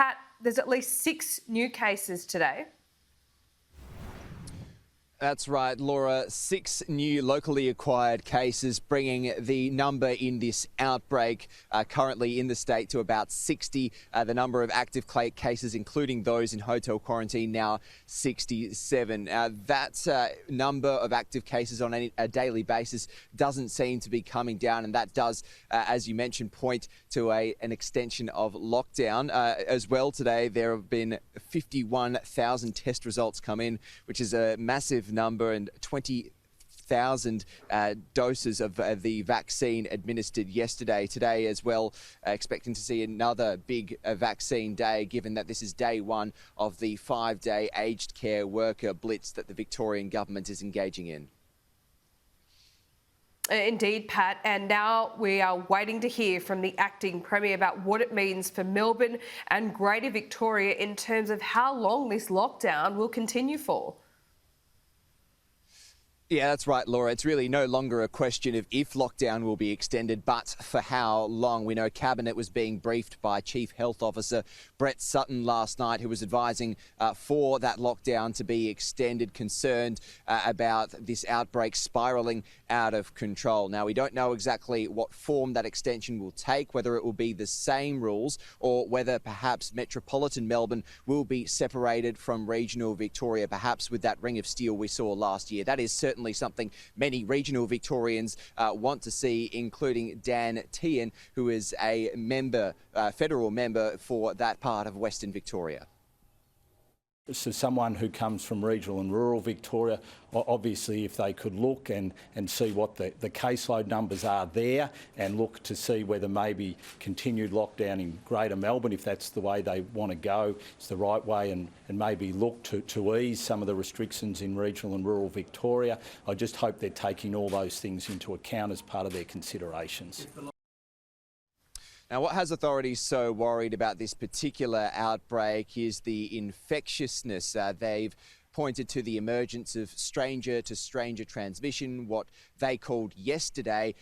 Pat, there's at least 6 new cases today. That's right, Laura. 6 new locally acquired cases, bringing the number in this outbreak currently in the state to about 60. The number of active cases, including those in hotel quarantine, now 67. That number of active cases on a daily basis doesn't seem to be coming down, and that does, as you mentioned, point to an extension of lockdown. As well, today there have been 51,000 test results come in, which is a massive number, and 20,000 doses of the vaccine administered yesterday. Today as well, expecting to see another big vaccine day, given that this is day 1 of the 5-day aged care worker blitz that the Victorian government is engaging in. Indeed, Pat, and now we are waiting to hear from the acting Premier about what it means for Melbourne and Greater Victoria in terms of how long this lockdown will continue for. Yeah, that's right, Laura. It's really no longer a question of if lockdown will be extended, but for how long. We know Cabinet was being briefed by Chief Health Officer Brett Sutton last night, who was advising for that lockdown to be extended, concerned about this outbreak spiralling out of control. Now, we don't know exactly what form that extension will take, whether it will be the same rules or whether perhaps metropolitan Melbourne will be separated from regional Victoria, perhaps with that ring of steel we saw last year. That is certainly something many regional Victorians want to see, including Dan Tehan, who is a member, federal member for that part of Western Victoria. So someone who comes from regional and rural Victoria, obviously if they could look and see what the caseload numbers are there, and look to see whether maybe continued lockdown in Greater Melbourne, if that's the way they want to go, it's the right way, and maybe look to ease some of the restrictions in regional and rural Victoria. I just hope they're taking all those things into account as part of their considerations. Now, what has authorities so worried about this particular outbreak is the infectiousness. They've pointed to the emergence of stranger-to-stranger transmission, what they called yesterday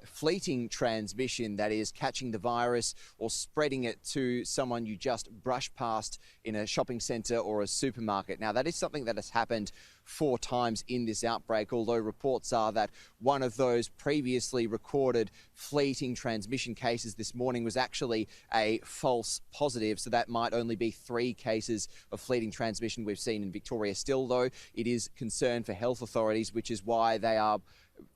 fleeting transmission, that is catching the virus or spreading it to someone you just brush past in a shopping centre or a supermarket. Now, that is something that has happened 4 times in this outbreak, although reports are that one of those previously recorded fleeting transmission cases this morning was actually a false positive, so that might only be 3 cases of fleeting transmission we've seen in Victoria. Still, though, it is concern for health authorities, which is why they are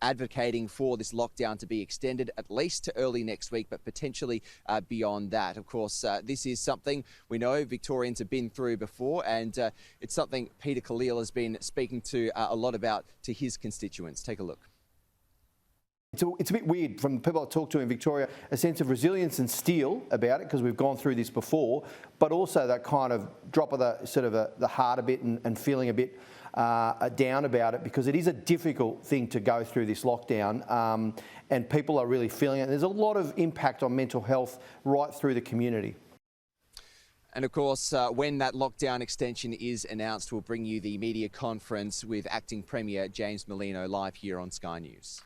advocating for this lockdown to be extended at least to early next week, but potentially beyond that. Of course, this is something we know Victorians have been through before, and it's something Peter Khalil has been speaking to a lot about to his constituents. Take a look. It's a bit weird from people I talk to in Victoria, a sense of resilience and steel about it, because we've gone through this before, but also that kind of drop of the sort of the heart a bit and feeling a bit down about it, because it is a difficult thing to go through this lockdown, and people are really feeling it. There's a lot of impact on mental health right through the community. And of course, when that lockdown extension is announced, we'll bring you the media conference with Acting Premier James Merlino live here on Sky News.